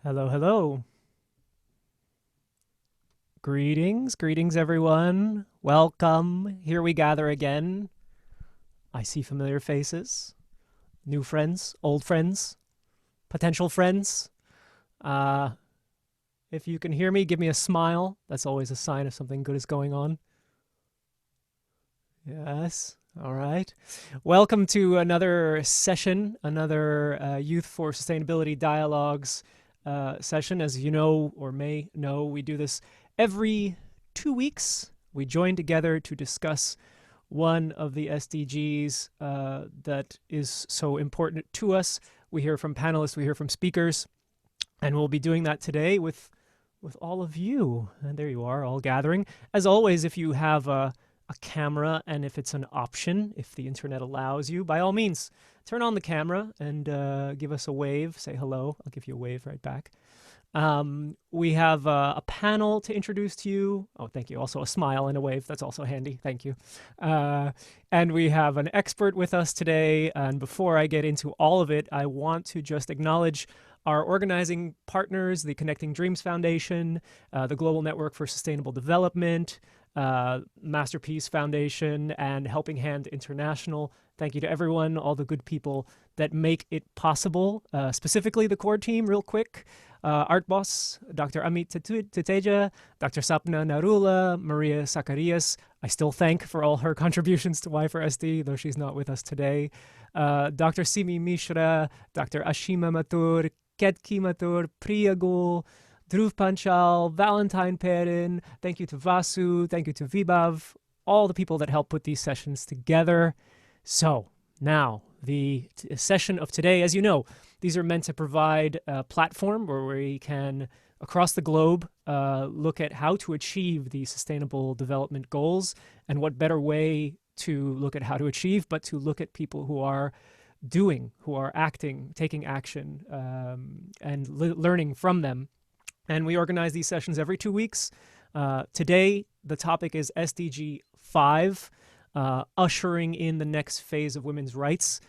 Hello, hello. Greetings, everyone. Welcome. Here we gather again. I see familiar faces, new friends, old friends, potential friends. If you can hear me, give me a smile. That's always a sign of something good is going on. Yes. All right. Welcome to another session, another Youth for Sustainability Dialogues session. As you know or may know, we do this every 2 weeks. We join together to discuss one of the SDGs that is so important to us. We hear from panelists, we hear from speakers, and we'll be doing that today with all of you. And there you are, all gathering. As always, if you have a camera, and if it's an option, if the internet allows you, by all means, turn on the camera and give us a wave, say hello. I'll give you a wave right back. We have a panel to introduce to you. Oh, thank you. Also a smile and a wave. That's also handy. Thank you. And we have an expert with us today. And before I get into all of it, I want to just acknowledge our organizing partners, the Connecting Dreams Foundation, the Global Network for Sustainable Development, MasterPeace Foundation, and Helping Hand International. Thank you to everyone, all the good people that make it possible, specifically the core team, real quick. Art Boss, Dr. Namita Krul Taneja, Dr. Sapna Narula, Maria Zacharias. I still thank for all her contributions to Y4SD, though she's not with us today. Dr. Simi Mishra, Dr. Ashima Mathur, Ketki Mathur, Priya Gul, Dhruv Panchal, Valentine Perrin, thank you to Vasu, thank you to Vibhav, all the people that help put these sessions together. So now, the session of today, as you know, these are meant to provide a platform where we can, across the globe, look at how to achieve the Sustainable Development Goals, and what better way to look at how to achieve, but to look at people who are doing, who are acting, taking action, and learning from them. And we organize these sessions every 2 weeks. Today, the topic is SDG 5, ushering in the next phase of women's rights.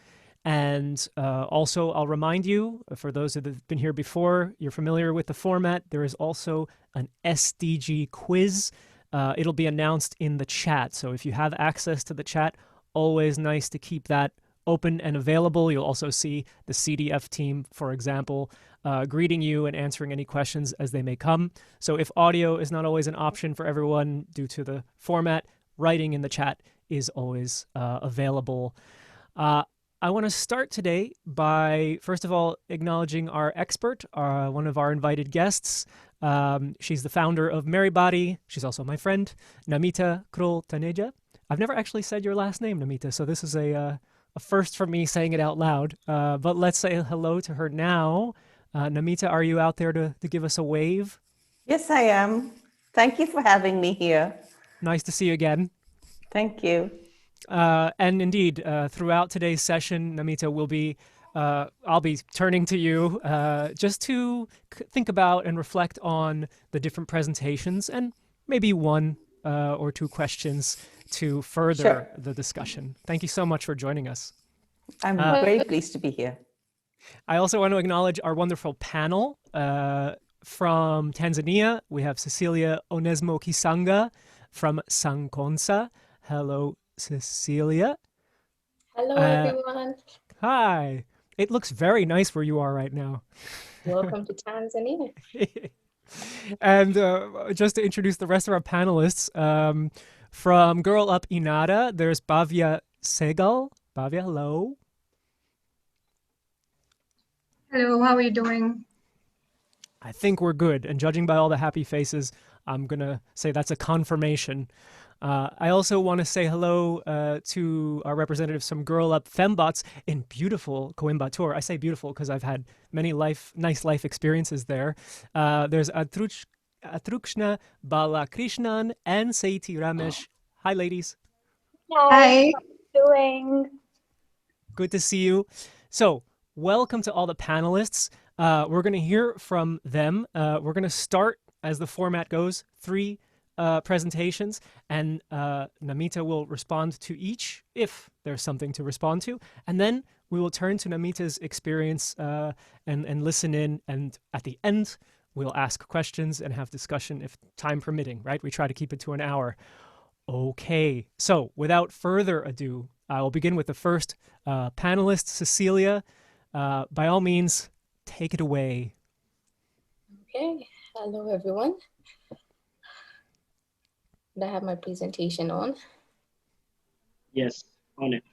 And also, I'll remind you, for those that have been here before, you're familiar with the format. There is also an SDG quiz. It'll be announced in the chat. So if you have access to the chat, always nice to keep that open and available. You'll also see the CDF team, for example, greeting you and answering any questions as they may come. So if audio is not always an option for everyone due to the format, writing in the chat is always available. I want to start today by, first of all, acknowledging our expert, one of our invited guests. She's the founder of Meri Body. She's also my friend, Namita Krul Taneja. I've never actually said your last name, Namita, so this is a first for me saying it out loud. But let's say hello to her now. Namita, are you out there to give us a wave? Yes, I am. Thank you for having me here. Nice to see you again. Thank you. And indeed, throughout today's session, Namita, I'll be turning to you just to think about and reflect on the different presentations, and maybe one or two questions to further the discussion. Thank you so much for joining us. I'm very pleased to be here. I also want to acknowledge our wonderful panel. From Tanzania, we have Mkyeku Onesmo Kisanga from Sakonsa. Hello, Cecilia. Hello, everyone. Hi. It looks very nice where you are right now. Welcome to Tanzania. And just to introduce the rest of our panelists, from Girl Up Inaara, there's Bhavyaa Sehgal. Bhavyaa, hello. Hello, how are you doing? I think we're good. And judging by all the happy faces, I'm going to say that's a confirmation. I also want to say hello to our representatives from Girl Up Fembots in beautiful Coimbatore. I say beautiful because I've had many nice life experiences there. There's Athrukshna, Balakrishnan, and Sahiti, Ramesh. Hi, ladies. Hi. How are you doing? Good to see you. So, welcome to all the panelists. We're going to hear from them. We're going to start, as the format goes, 3 presentations, and Namita will respond to each if there's something to respond to, and then we will turn to Namita's experience and listen in. And at the end, we'll ask questions and have discussion if time permitting, right? We try to keep it to an hour. Okay, so without further ado, I will begin with the first panelist, Cecilia. By all means, take it away. Okay, hello everyone. Do I have my presentation on? Yes, on it.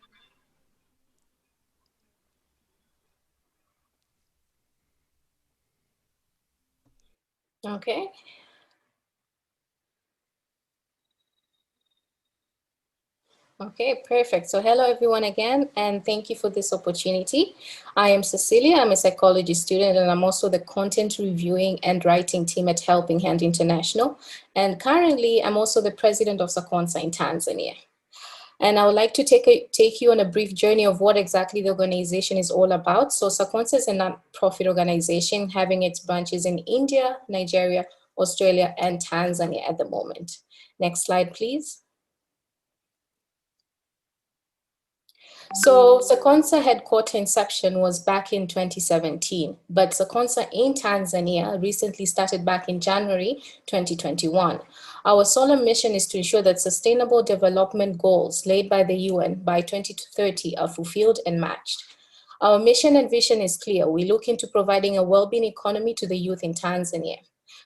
Okay. Okay, perfect. So hello everyone again, and thank you for this opportunity. I am Cecilia, I'm a psychology student, and I'm also the content reviewing and writing team at Helping Hand International. And currently, I'm also the president of Sakonsa in Tanzania. And I would like to take you on a brief journey of what exactly the organization is all about. So Sakonsa is a non-profit organization having its branches in India, Nigeria, Australia, and Tanzania at the moment. Next slide, please. So Sakonsa headquarter inception was back in 2017, but Sakonsa in Tanzania recently started back in January 2021. Our solemn mission is to ensure that Sustainable Development Goals laid by the UN by 2030 are fulfilled and matched. Our mission and vision is clear. We look into providing a well-being economy to the youth in Tanzania.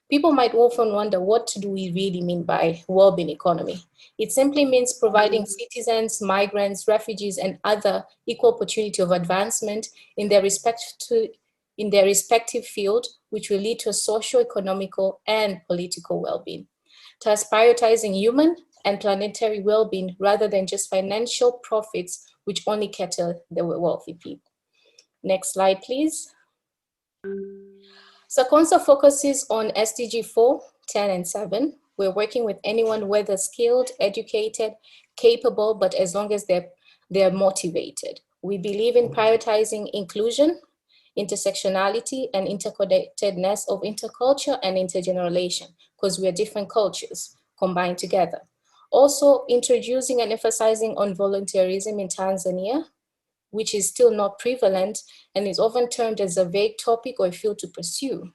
People might often wonder, what do we really mean by well-being economy? It simply means providing citizens, migrants, refugees, and other equal opportunity of advancement in their respective field, which will lead to a socio-economical and political well-being. Thus, prioritizing human and planetary well-being rather than just financial profits, which only cater the wealthy people. Next slide, please. Sakonsa focuses on SDG 4, 10, and 7. We're working with anyone, whether skilled, educated, capable, but as long as they're motivated. We believe in prioritizing inclusion, intersectionality, and interconnectedness of interculture and intergeneration, because we are different cultures combined together. Also, introducing and emphasizing on volunteerism in Tanzania, which is still not prevalent and is often termed as a vague topic or a field to pursue.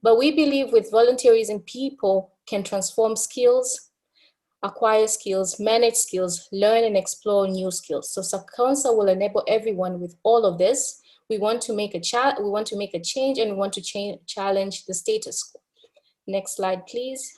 But we believe with volunteerism, people can transform skills, acquire skills, manage skills, learn and explore new skills. So Sakonsa will enable everyone with all of this. We want to make a change, and we want to challenge the status quo. Next slide, please.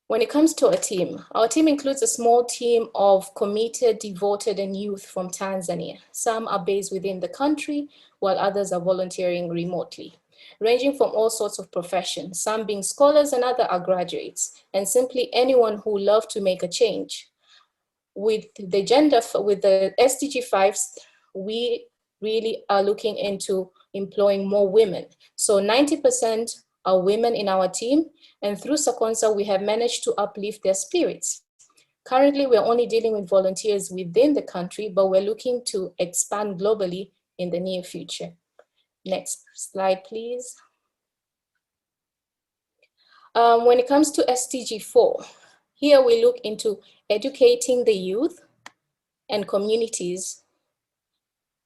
When it comes to our team includes a small team of committed, devoted, and youth from Tanzania. Some are based within the country, while others are volunteering remotely, ranging from all sorts of professions, some being scholars and others are graduates, and simply anyone who loves to make a change. With the SDG 5, we really are looking into employing more women. So 90% are women in our team, and through Sakonsa, we have managed to uplift their spirits. Currently, we're only dealing with volunteers within the country, but we're looking to expand globally in the near future. Next slide, please. When it comes to SDG 4, here we look into educating the youth and communities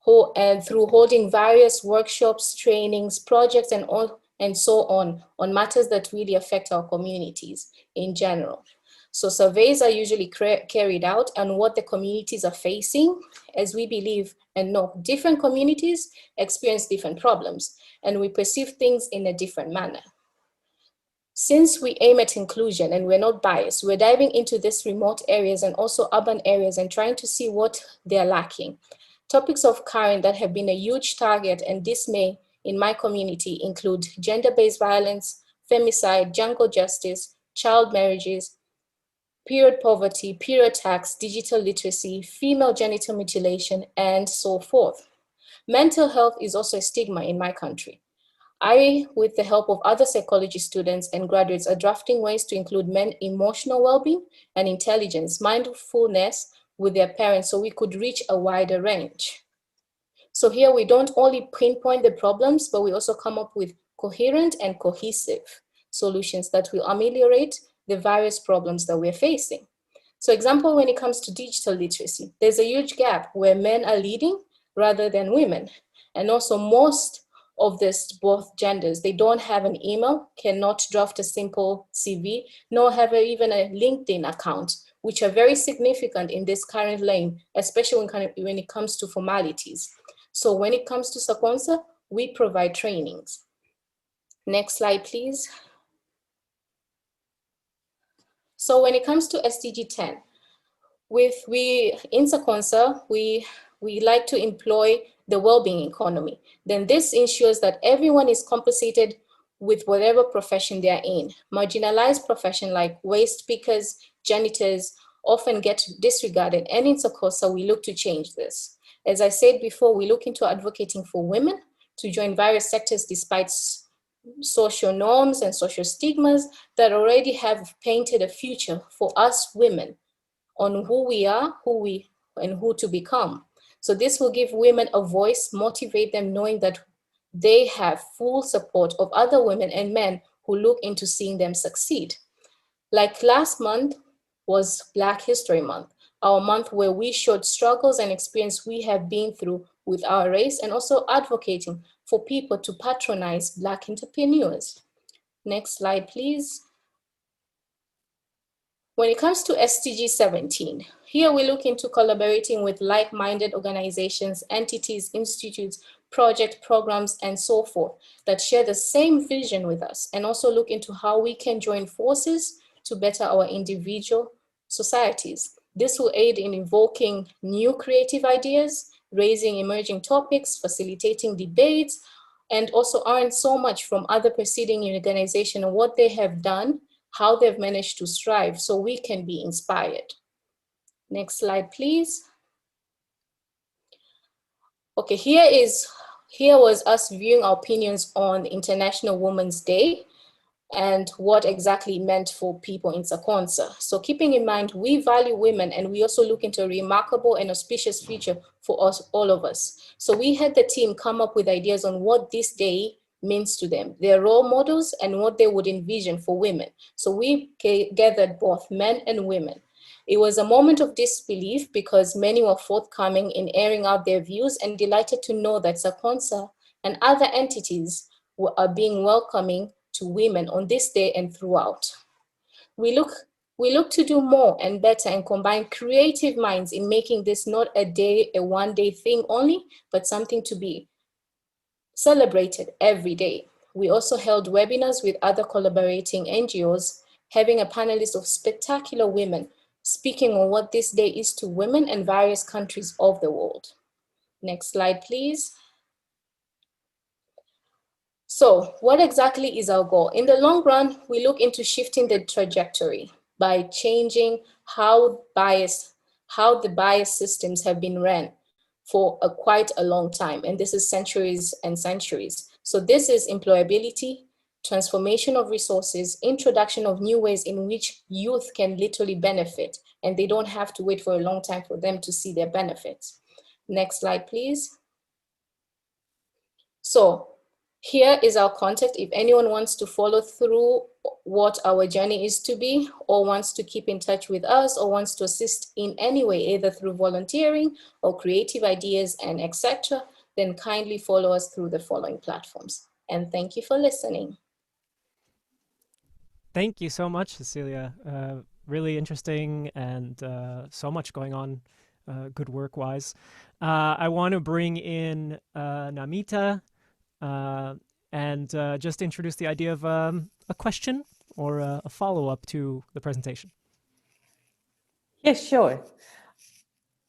through holding various workshops, trainings, projects, and so on matters that really affect our communities in general. So surveys are usually carried out on what the communities are facing, as we believe and know different communities experience different problems, and we perceive things in a different manner. Since we aim at inclusion and we're not biased, we're diving into these remote areas and also urban areas and trying to see what they're lacking. Topics of current that have been a huge target and dismay in my community include gender-based violence, femicide, jungle justice, child marriages, period poverty, period tax, digital literacy, female genital mutilation, and so forth. Mental health is also a stigma in my country. I, with the help of other psychology students and graduates, are drafting ways to include men emotional well-being and intelligence, mindfulness with their parents so we could reach a wider range. So here we don't only pinpoint the problems, but we also come up with coherent and cohesive solutions that will ameliorate the various problems that we're facing. So example, when it comes to digital literacy, there's a huge gap where men are leading rather than women. And also most of this, both genders, they don't have an email, cannot draft a simple CV, nor have even a LinkedIn account, which are very significant in this current lane, especially when it comes to formalities. So when it comes to Sakonsa, we provide trainings. Next slide, please. So when it comes to SDG 10, in Sakonsa, we like to employ the well-being economy. Then this ensures that everyone is compensated with whatever profession they are in. Marginalized professions like waste pickers, janitors often get disregarded, and in Sakonsa, we look to change this. As I said before, we look into advocating for women to join various sectors despite social norms and social stigmas that already have painted a future for us women on who we are, and who to become. So this will give women a voice, motivate them knowing that they have full support of other women and men who look into seeing them succeed. Like last month was Black History Month, our month where we showed struggles and experience we have been through with our race, and also advocating for people to patronize Black entrepreneurs. Next slide, please. When it comes to SDG 17, here we look into collaborating with like-minded organizations, entities, institutes, project programs, and so forth that share the same vision with us, and also look into how we can join forces to better our individual societies. This will aid in evoking new creative ideas, raising emerging topics, facilitating debates, and also earn so much from other preceding organizations and what they have done, how they've managed to strive, so we can be inspired. Next slide, please. Okay, here was us viewing our opinions on International Women's Day and what exactly it meant for people in Sakonsa. So keeping in mind, we value women and we also look into a remarkable and auspicious future for us, all of us. So we had the team come up with ideas on what this day means to them, their role models, and what they would envision for women. So we gathered both men and women. It was a moment of disbelief because many were forthcoming in airing out their views, and delighted to know that Sakonsa and other entities are being welcoming to women on this day and throughout. We look to do more and better and combine creative minds in making this not a one-day thing only, but something to be celebrated every day. We also held webinars with other collaborating NGOs, having a panelist of spectacular women speaking on what this day is to women in various countries of the world. Next slide, please. So what exactly is our goal? In the long run, we look into shifting the trajectory by changing how the bias systems have been ran for quite a long time. And this is centuries and centuries. So this is employability, transformation of resources, introduction of new ways in which youth can literally benefit, and they don't have to wait for a long time for them to see their benefits. Next slide, please. So here is our contact if anyone wants to follow through what our journey is to be, or wants to keep in touch with us, or wants to assist in any way, either through volunteering or creative ideas and etc., then kindly follow us through the following platforms. And thank you for listening. Thank you so much, Cecilia. Really interesting and so much going on good work-wise. I want to bring in Namita and just introduce the idea of a question or a follow-up to the presentation. Yes, sure.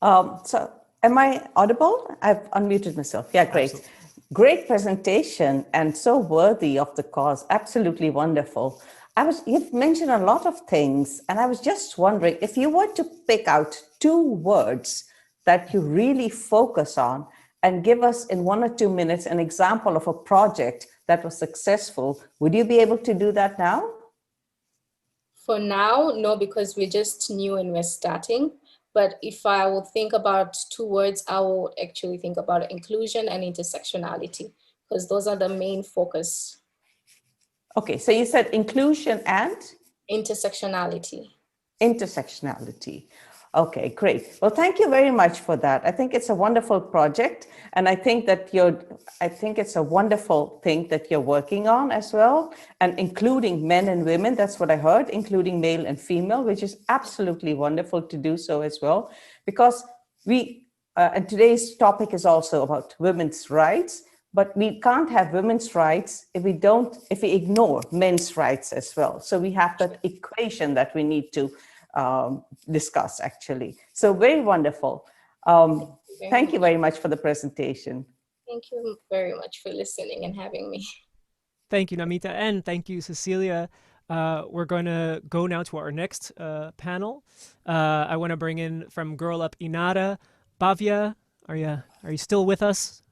So am I audible? I've unmuted myself. Yeah, great. Absolutely. Great presentation and so worthy of the cause. Absolutely wonderful. You've mentioned a lot of things, and I was just wondering if you were to pick out 2 words that you really focus on and give us in 1 or 2 minutes an example of a project that was successful, would you be able to do that now? For now, no, because we're just new and we're starting. But if I would think about 2 words, I would actually think about inclusion and intersectionality, because those are the main focus. Okay, so you said inclusion and? Intersectionality. intersectionality. Okay, great. Well, thank you very much for that. I think it's a wonderful project, and I think it's a wonderful thing that you're working on as well, and including men and women. That's what I heard, including male and female, which is absolutely wonderful to do so as well, because and today's topic is also about women's rights, but we can't have women's rights if we ignore men's rights as well. So we have that equation that we need to discuss, actually. So very wonderful. Thank you very much for the presentation. Thank you very much for listening and having me. Thank you, Namita, and thank you, Cecilia. We're going to go now to our next panel. I want to bring in from Girl Up Inaara, Bhavyaa. Are you still with us?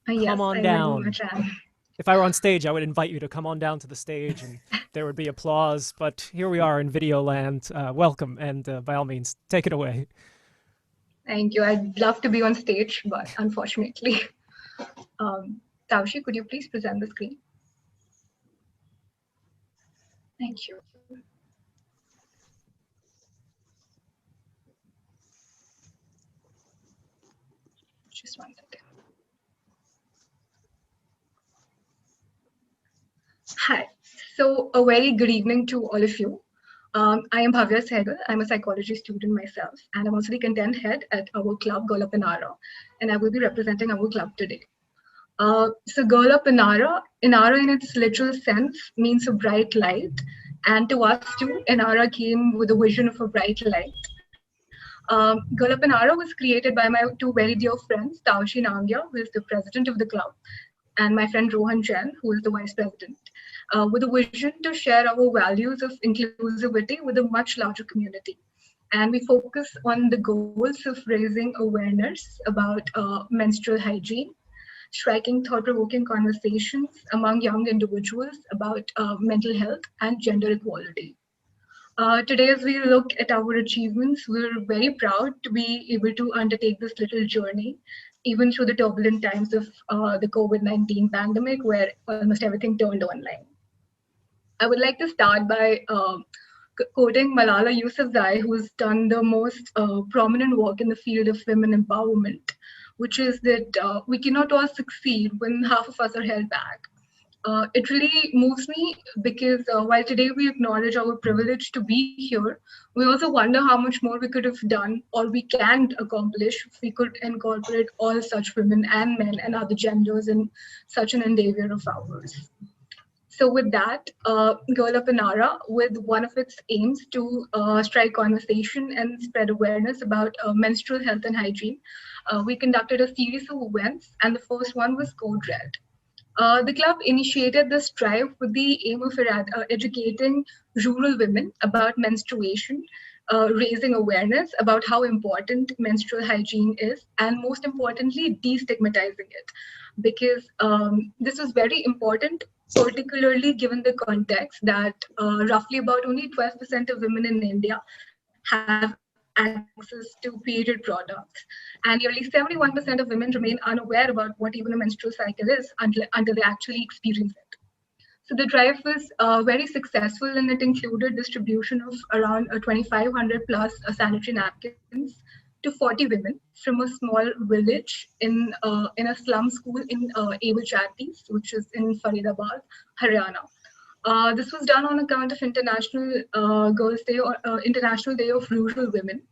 Yes, come on I down. very much am. If I were on stage, I would invite you to come on down to the stage and there would be applause. But here we are in video land. Welcome, and by all means, take it away. Thank you. I'd love to be on stage, but unfortunately. Taushi, could you please present the screen? Thank you. Just one second. Hi. So a very good evening to all of you. I am Bhavyaa Sehgal. I'm a psychology student myself, and I'm also the content head at our club, Girl Up Inaara, and I will be representing our club today. So Girl Up Inaara, Inaara in its literal sense means a bright light, and to us too, Inaara came with a vision of a bright light. Girl Up Inaara was created by my two very dear friends, Taushi Namya, who is the president of the club, and my friend Rohan Jain, who is the vice president, with a vision to share our values of inclusivity with a much larger community. And we focus on the goals of raising awareness about menstrual hygiene, striking thought-provoking conversations among young individuals about mental health and gender equality. Today, as we look at our achievements, we're very proud to be able to undertake this little journey, even through the turbulent times of the COVID-19 pandemic, where almost everything turned online. I would like to start by quoting Malala Yousafzai, who's done the most prominent work in the field of women empowerment, which is that we cannot all succeed when half of us are held back. It really moves me because while today we acknowledge our privilege to be here, we also wonder how much more we could have done or we can accomplish if we could incorporate all such women and men and other genders in such an endeavor of ours. So with that, Girl Up Inaara, with one of its aims to strike conversation and spread awareness about menstrual health and hygiene, we conducted a series of events, and the first one was Code Red. The club initiated this drive with the aim of educating rural women about menstruation, raising awareness about how important menstrual hygiene is, and most importantly, destigmatizing it. Because this was very important, particularly given the context that roughly about only 12% of women in India have access to period products. And nearly 71% of women remain unaware about what even a menstrual cycle is until they actually experience it. So the drive was very successful, and it included distribution of around 2,500 plus sanitary napkins to 40 women from a small village in a slum school in Able Charities, which is in Faridabad, Haryana. This was done on account of International Girls' Day or International Day of Rural Women.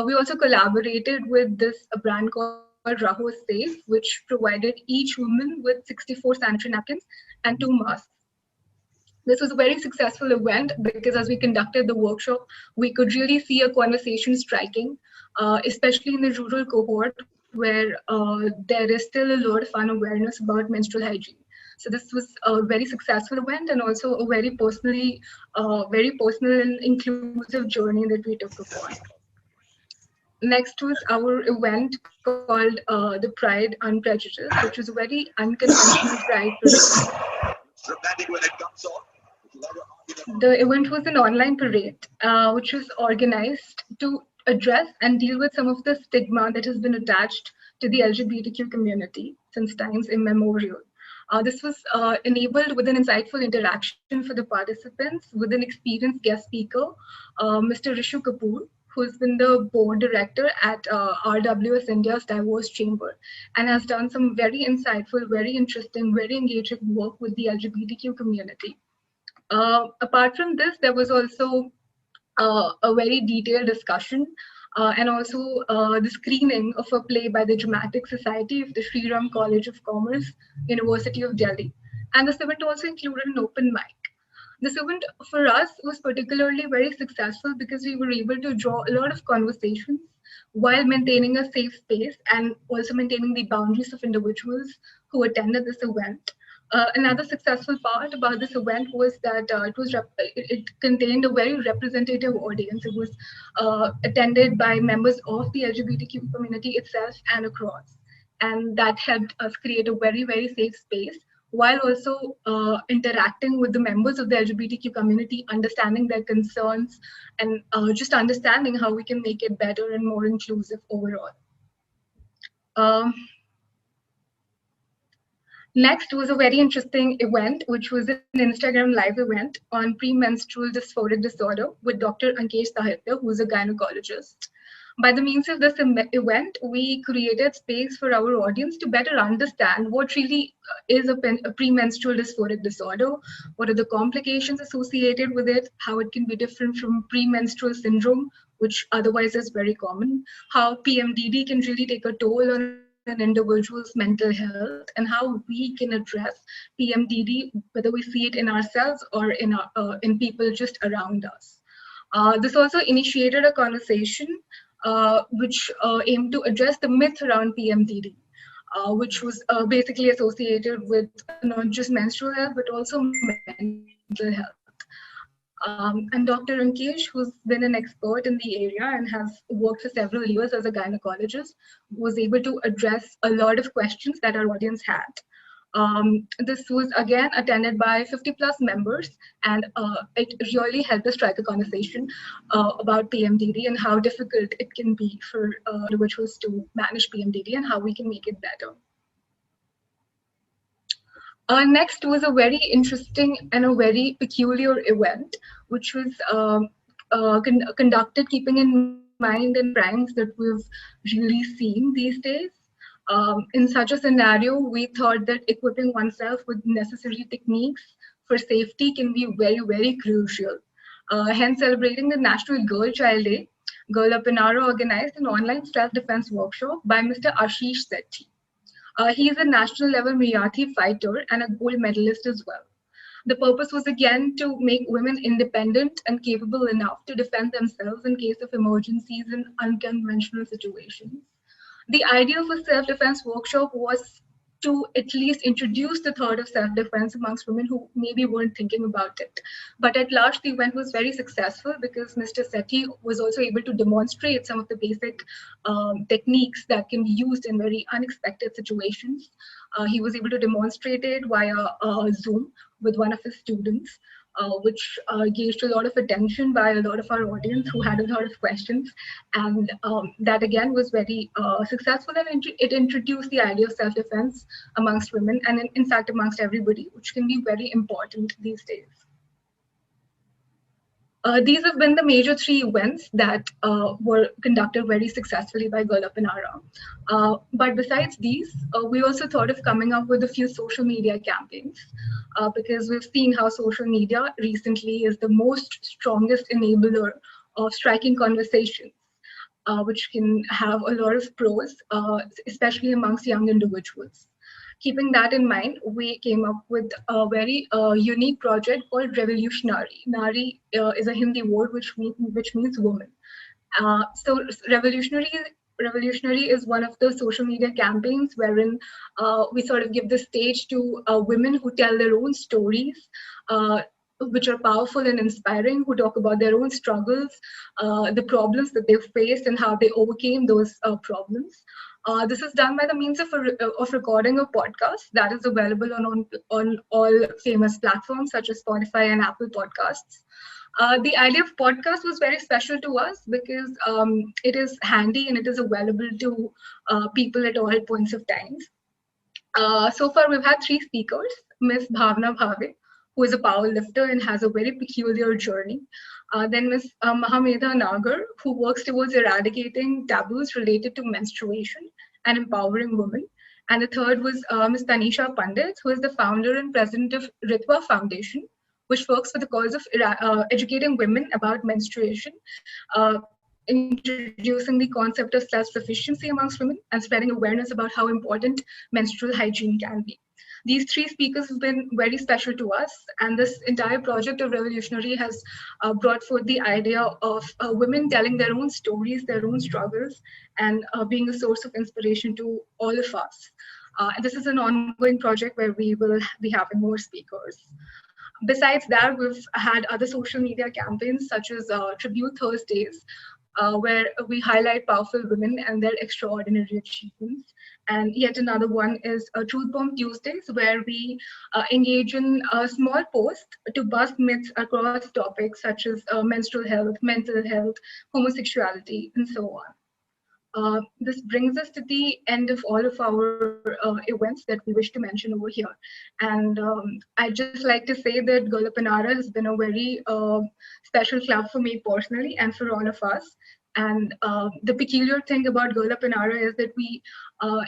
We also collaborated with this brand called Raho Safe, which provided each woman with 64 sanitary napkins and 2 masks. This was a very successful event because as we conducted the workshop, we could really see a conversation striking, especially in the rural cohort where there is still a lot of unawareness about menstrual hygiene. So this was a very successful event and also a very personal and inclusive journey that we took upon. Next was our event called the Pride Unprejudiced, which was a very unconventional pride parade. The event was an online parade, which was organized to address and deal with some of the stigma that has been attached to the LGBTQ community since times immemorial. This was enabled with an insightful interaction for the participants with an experienced guest speaker, Mr. Rishu Kapoor, who's been the board director at RWS India's Diverse Chamber and has done some very insightful, very interesting, very engaging work with the LGBTQ community. Apart from this, there was also a very detailed discussion and also the screening of a play by the Dramatic Society of the Sri Ram College of Commerce, University of Delhi. And this event also included an open mic. This event for us was particularly very successful because we were able to draw a lot of conversations while maintaining a safe space and also maintaining the boundaries of individuals who attended this event. Another successful part about this event was that it contained a very representative audience. It was attended by members of the LGBTQ community itself and across. And that helped us create a very, very safe space while also interacting with the members of the LGBTQ community, understanding their concerns and just understanding how we can make it better and more inclusive overall. Next was a very interesting event, which was an Instagram live event on premenstrual dysphoric disorder with Dr. Sahiti, who is a gynecologist. By the means of this event, we created space for our audience to better understand what really is a premenstrual dysphoric disorder, what are the complications associated with it, how it can be different from premenstrual syndrome, which otherwise is very common, how PMDD can really take a toll on an individual's mental health, and how we can address PMDD, whether we see it in ourselves or in people just around us. This also initiated a conversation which aimed to address the myth around PMDD, which was basically associated with not just menstrual health, but also mental health. And Dr. Ankesh, who's been an expert in the area and has worked for several years as a gynecologist, was able to address a lot of questions that our audience had. This was again attended by 50 plus members, and it really helped us strike a conversation about PMDD and how difficult it can be for individuals to manage PMDD and how we can make it better. Next was a very interesting and a very peculiar event, which was conducted keeping in mind the crimes that we've really seen these days. In such a scenario, we thought that equipping oneself with necessary techniques for safety can be very, very crucial. Hence, celebrating the National Girl Child Day, Girl Up Inaara organized an online self-defense workshop by Mr. Ashish Sethi. He is a national level Marathi fighter and a gold medalist as well. The purpose was again to make women independent and capable enough to defend themselves in case of emergencies and unconventional situations. The idea of a self-defense workshop was to at least introduce the thought of self-defense amongst women who maybe weren't thinking about it. But at large, the event was very successful because Mr. Sethi was also able to demonstrate some of the basic techniques that can be used in very unexpected situations. He was able to demonstrate it via Zoom with one of his students, which gauged a lot of attention by a lot of our audience who had a lot of questions. And that again was very successful, and it introduced the idea of self-defense amongst women and in fact amongst everybody, which can be very important these days. These have been the major three events that were conducted very successfully by Girl Up Inaara. But besides these, we also thought of coming up with a few social media campaigns because we've seen how social media recently is the most strongest enabler of striking conversations, which can have a lot of pros, especially amongst young individuals. Keeping that in mind, we came up with a very unique project called Revolutionary. Nari is a Hindi word which means woman. So Revolutionary is one of the social media campaigns wherein we sort of give the stage to women who tell their own stories, which are powerful and inspiring, who talk about their own struggles, the problems that they faced and how they overcame those problems. This is done by the means of recording a podcast that is available on all famous platforms such as Spotify and Apple Podcasts. The idea of podcast was very special to us because it is handy and it is available to people at all points of time. So far, we've had 3 speakers. Ms. Bhavyaa, who is a power lifter and has a very peculiar journey. Then Ms. Mahamedha Nagar, who works towards eradicating taboos related to menstruation and empowering women. And the third was Ms. Tanisha Pandit, who is the founder and president of Ritva Foundation, which works for the cause of educating women about menstruation, introducing the concept of self-sufficiency amongst women, and spreading awareness about how important menstrual hygiene can be. These 3 speakers have been very special to us, and this entire project of Revolutionary has brought forth the idea of women telling their own stories, their own struggles, and being a source of inspiration to all of us. And this is an ongoing project where we will be having more speakers. Besides that, we've had other social media campaigns such as Tribute Thursdays, where we highlight powerful women and their extraordinary achievements. And yet another one is Truth Bomb Tuesdays, where we engage in a small post to bust myths across topics such as menstrual health, mental health, homosexuality, and so on. This brings us to the end of all of our events that we wish to mention over here. And I'd just like to say that Girl Up Inaara has been a very special club for me personally and for all of us. And the peculiar thing about Girl Up Inaara is that we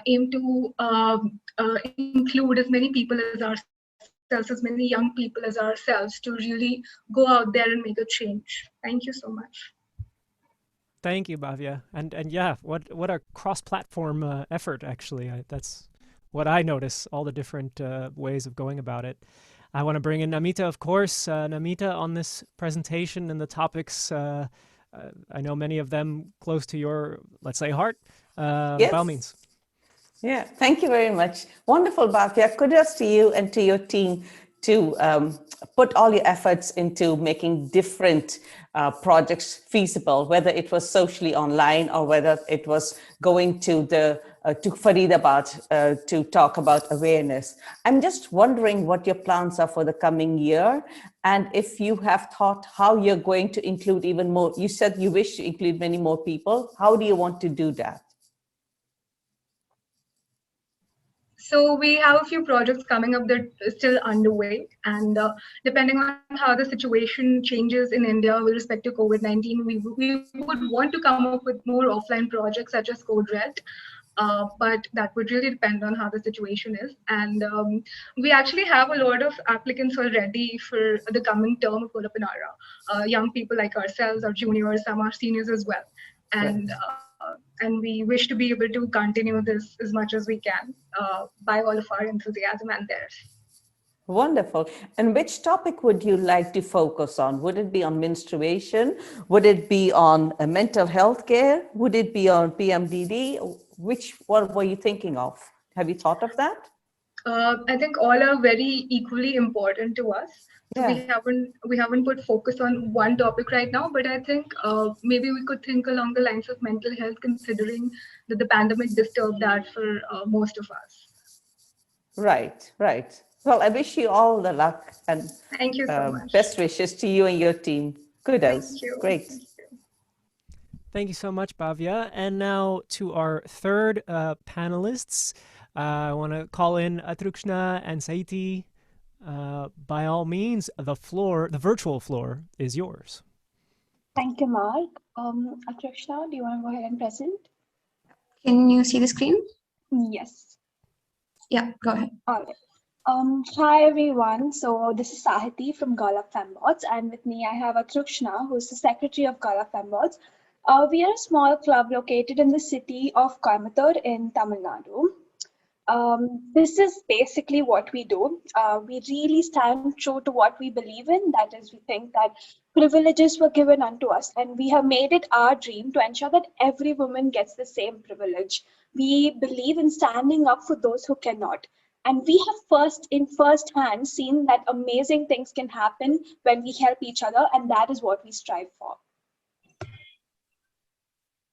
aim to include as many people as ourselves, as many young people as ourselves, to really go out there and make a change. Thank you so much. Thank you, Bhavyaa. And yeah, what a cross-platform effort, actually. That's what I notice, all the different ways of going about it. I want to bring in Namita, of course. Namita, on this presentation and the topics, I know many of them close to your, let's say, heart. Yes. By all means. Yeah, thank you very much. Wonderful, Bhavyaa. Kudos to you and to your team to put all your efforts into making different projects feasible, whether it was socially online or whether it was going to to Faridabad to talk about awareness. I'm just wondering what your plans are for the coming year, and if you have thought how you're going to include even more. You said you wish to include many more people. How do you want to do that? So we have a few projects coming up that are still underway, and depending on how the situation changes in India with respect to COVID-19, we would want to come up with more offline projects such as Code Red, but that would really depend on how the situation is. And we actually have a lot of applicants already for the coming term of Girl Up Inaara, young people like ourselves, our juniors, some are seniors as well. And we wish to be able to continue this as much as we can by all of our enthusiasm and theirs. Wonderful. And which topic would you like to focus on? Would it be on menstruation? Would it be on mental health care? Would it be on PMDD? Which one were you thinking of? Have you thought of that? I think all are very equally important to us. So Yeah. we haven't put focus on one topic right now, but I think maybe we could think along the lines of mental health, considering that the pandemic disturbed that for most of us. Right, right. Well, I wish you all the luck and thank you so much. Best wishes to you and your team. Kudos. Thank you. Great. Thank you. Thank you so much, Bhavyaa. And now to our third panelists. I want to call in Athrukshna and Sahiti. By all means, the virtual floor is yours. Thank you, Mark. Athrukshna, do you want to go ahead and present? Can you see the screen? Yes. Yeah, go ahead. All right. Hi, everyone. So this is Sahiti from Girl Up Fembots, and with me I have Athrukshna, who's the secretary of Girl Up Fembots. We are a small club located in the city of Coimbatore in Tamil Nadu. This is basically what we do. We really stand true to what we believe in. That is, we think that privileges were given unto us, and we have made it our dream to ensure that every woman gets the same privilege. We believe in standing up for those who cannot. And we have in first hand seen that amazing things can happen when we help each other, and that is what we strive for.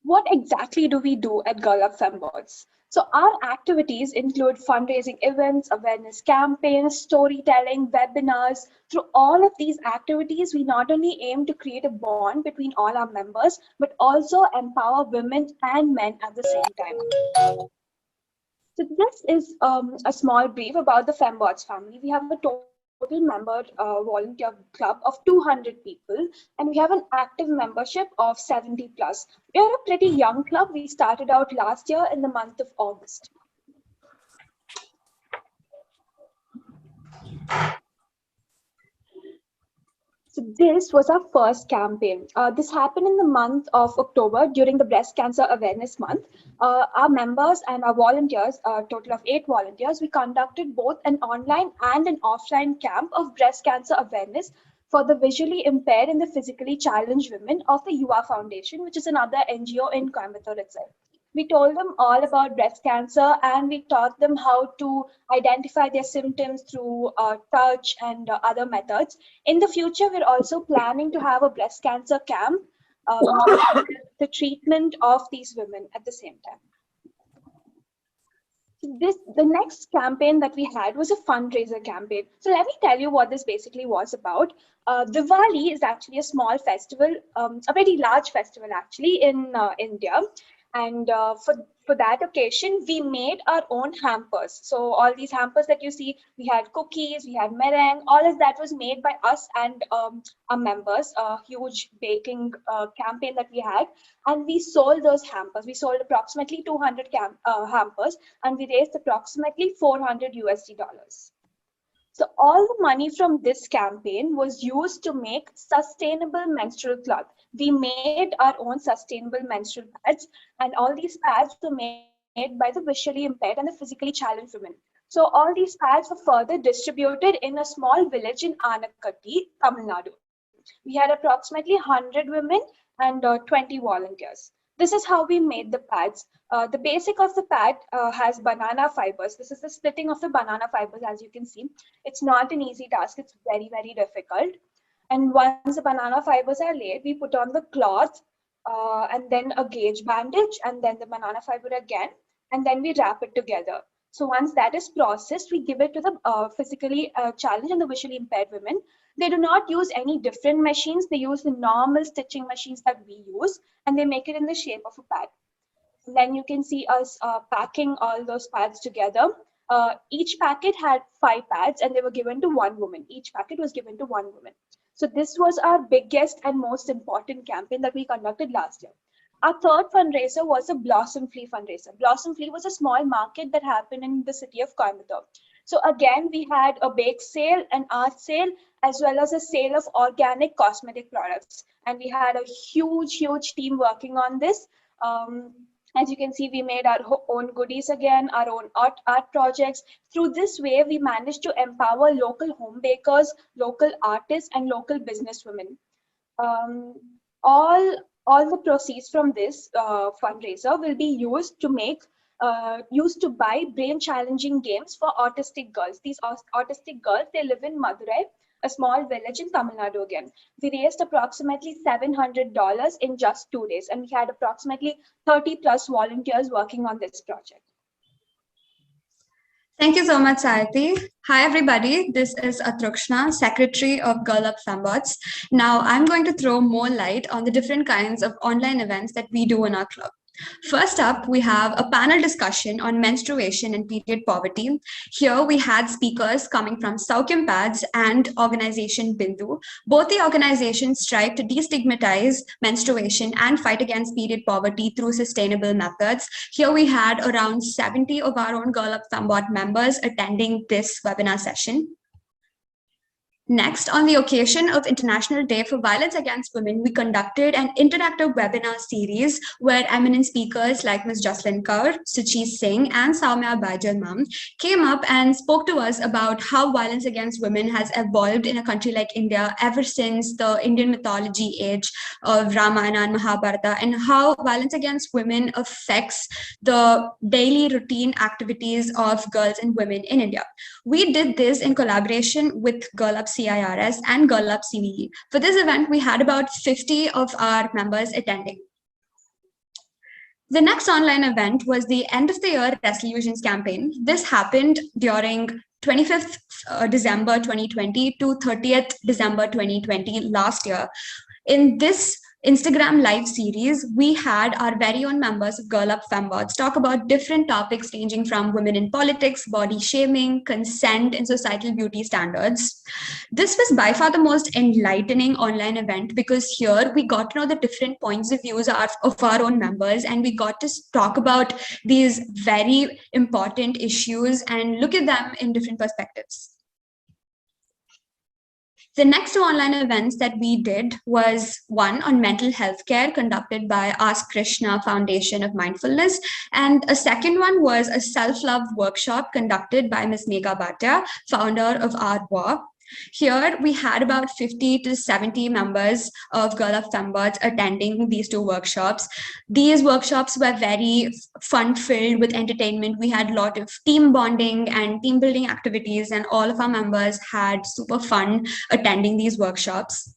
What exactly do we do at Girl Up Fembots? So our activities include fundraising events, awareness campaigns, storytelling, webinars. Through all of these activities, we not only aim to create a bond between all our members, but also empower women and men at the same time. So this is a small brief about the Fembots family. We have a total member volunteer club of 200 people, and we have an active membership of 70 plus. We are a pretty young club. We started out last year in the month of August. So this was our first campaign. This happened in the month of October during the Breast Cancer Awareness Month. Our members and our volunteers, a total of 8 volunteers, we conducted both an online and an offline camp of breast cancer awareness for the visually impaired and the physically challenged women of the UA Foundation, which is another NGO in Coimbatore itself. We told them all about breast cancer, and we taught them how to identify their symptoms through touch and other methods. In the future, we're also planning to have a breast cancer camp, the treatment of these women at the same time. The next campaign that we had was a fundraiser campaign. So let me tell you what this basically was about. Diwali is actually a small festival, a very large festival actually in India. And for that occasion, we made our own hampers. So all these hampers that you see, we had cookies, we had meringue, all of that was made by us and our members, a huge baking campaign that we had. And we sold those hampers. We sold approximately 200 hampers, and we raised approximately $400 USD. So all the money from this campaign was used to make sustainable menstrual cloth. We made our own sustainable menstrual pads, and all these pads were made by the visually impaired and the physically challenged women. So all these pads were further distributed in a small village in Anakatti, Tamil Nadu. We had approximately 100 women and 20 volunteers. This is how we made the pads. The basic of the pad has banana fibers. This is the splitting of the banana fibers, as you can see. It's not an easy task. It's very, very difficult. And once the banana fibers are laid, we put on the cloth and then a gauge bandage and then the banana fiber again, and then we wrap it together. So once that is processed, we give it to the physically challenged and the visually impaired women. They do not use any different machines. They use the normal stitching machines that we use, and they make it in the shape of a pad. And then you can see us packing all those pads together. Each packet had 5 pads, and they were given to one woman. Each packet was given to one woman. So this was our biggest and most important campaign that we conducted last year. Our third fundraiser was a Blossom Flea fundraiser. Blossom Flea was a small market that happened in the city of Coimbatore. So again, we had a bake sale, an art sale, as well as a sale of organic cosmetic products. And we had a huge, huge team working on this. As you can see, we made our own goodies again, our own art projects. Through this way, we managed to empower local home bakers, local artists, and local businesswomen. All the proceeds from this fundraiser will be used to buy brain challenging games for autistic girls. These autistic girls, they live in Madurai, a small village in Tamil Nadu again. We raised approximately $700 in just 2 days, and we had approximately 30 plus volunteers working on this project. Thank you so much, Sahiti. Hi, everybody. This is Athrukshna, Secretary of Girl Up Fembots. Now, I'm going to throw more light on the different kinds of online events that we do in our club. First up, we have a panel discussion on menstruation and period poverty. Here we had speakers coming from Saukyam Pads and organization Bindu. Both the organizations strive to destigmatize menstruation and fight against period poverty through sustainable methods. Here we had around 70 of our own Girl Up Fembot members attending this webinar session. Next, on the occasion of International Day for Violence Against Women, we conducted an interactive webinar series where eminent speakers like Ms. Jocelyn Kaur, Suchi Singh, and Soumya Baijalmam came up and spoke to us about how violence against women has evolved in a country like India ever since the Indian mythology age of Ramayana and Mahabharata, and how violence against women affects the daily routine activities of girls and women in India. We did this in collaboration with Girl Up CIRS and Girl Up CVE. For this event, we had about 50 of our members attending. The next online event was the End of the Year Resolutions campaign. This happened during 25th December 2020 to 30th December 2020 last year. In this Instagram live series, we had our very own members of Girl Up Fembots talk about different topics ranging from women in politics, body shaming, consent, and societal beauty standards. This was by far the most enlightening online event because here we got to know the different points of views of our own members, and we got to talk about these very important issues and look at them in different perspectives. The next two online events that we did was one on mental health care conducted by Athrukshna Foundation of Mindfulness, and a second one was a self-love workshop conducted by Ms. Bhavyaa, founder of War. Here we had about 50 to 70 members of Girl Up Fembots attending these two workshops. These workshops were very fun-filled with entertainment. We had a lot of team bonding and team building activities, and all of our members had super fun attending these workshops.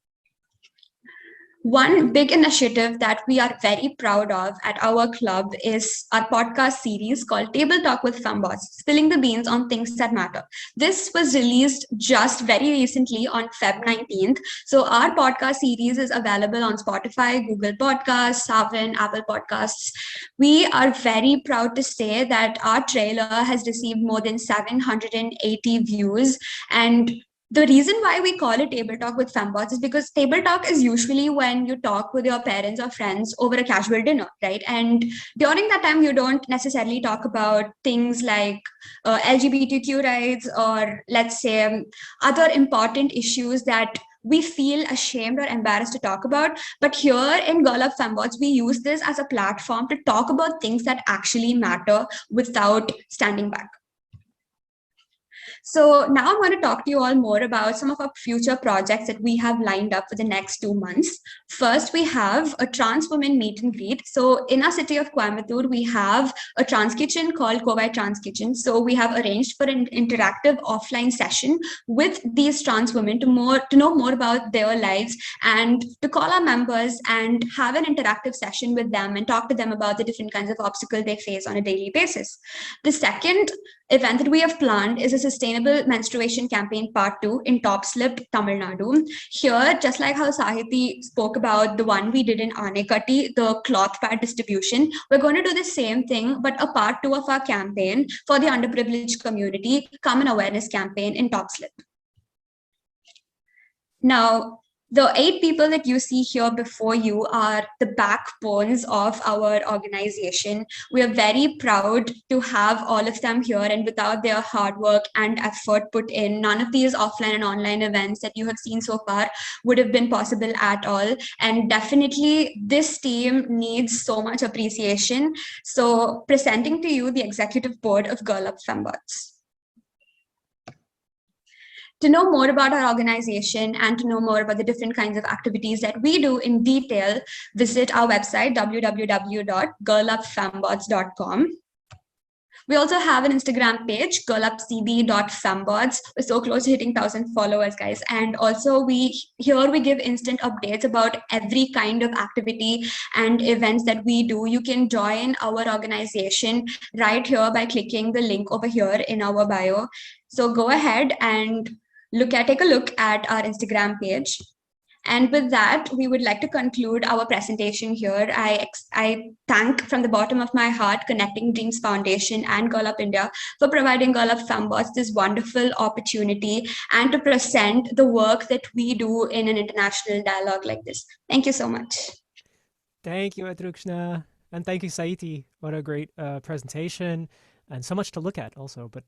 One big initiative that we are very proud of at our club is our podcast series called Table Talk with Fembots, spilling the beans on things that matter. This was released just very recently on Feb 19th. So our podcast series is available on Spotify, Google Podcasts, Saavn, Apple Podcasts. We are very proud to say that our trailer has received more than 780 views, and the reason why we call it Table Talk with Fembots is because table talk is usually when you talk with your parents or friends over a casual dinner, right? And during that time, you don't necessarily talk about things like LGBTQ rights or, let's say, other important issues that we feel ashamed or embarrassed to talk about. But here in Girl Up Fembots, we use this as a platform to talk about things that actually matter without standing back. So now I'm going to talk to you all more about some of our future projects that we have lined up for the next 2 months. First, we have a trans women meet and greet. So in our city of Coimbatore, we have a trans kitchen called Kovai Trans Kitchen. So we have arranged for an interactive offline session with these trans women to know more about their lives and to call our members and have an interactive session with them and talk to them about the different kinds of obstacles they face on a daily basis. The second event that we have planned is a Sustainable Menstruation Campaign Part 2 in Topslip, Tamil Nadu. Here, just like how Sahiti spoke about the one we did in Anekatti, the cloth pad distribution, we're going to do the same thing, but a Part 2 of our campaign for the underprivileged community, Common Awareness Campaign in Topslip. Now, the 8 people that you see here before you are the backbones of our organization. We are very proud to have all of them here, and without their hard work and effort put in, none of these offline and online events that you have seen so far would have been possible at all. And definitely this team needs so much appreciation. So presenting to you the executive board of Girl Up Fembots. To know more about our organization and to know more about the different kinds of activities that we do in detail, visit our website, www.girlupfembots.com. We also have an Instagram page, girlupcb.fembots. We're so close to hitting 1,000 followers, guys. And also we give instant updates about every kind of activity and events that we do. You can join our organization right here by clicking the link over here in our bio. So go ahead and take a look at our Instagram page. And with that, we would like to conclude our presentation here. I thank from the bottom of my heart Connecting Dreams Foundation and Girl Up India for providing Girl Up Fembots this wonderful opportunity and to present the work that we do in an international dialogue like this. Thank you so much. Thank you, Athrukshna. And thank you, Sahiti. What a great presentation. And so much to look at also, but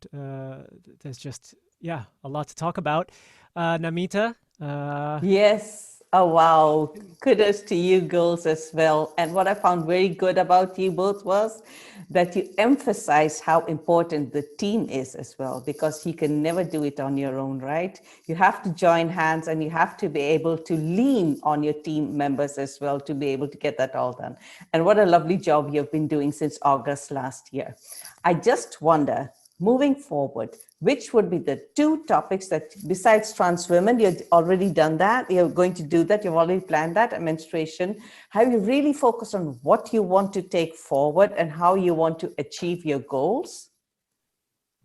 there's just, a lot to talk about. Namita? Yes. Oh, wow. Kudos to you girls as well. And what I found very good about you both was that you emphasize how important the team is as well, because you can never do it on your own, right? You have to join hands and you have to be able to lean on your team members as well to be able to get that all done. And what a lovely job you've been doing since August last year. I just wonder, moving forward, which would be the 2 topics that, besides trans women, you've already done that, you're going to do that, you've already planned that, and menstruation. Have you really focused on what you want to take forward and how you want to achieve your goals?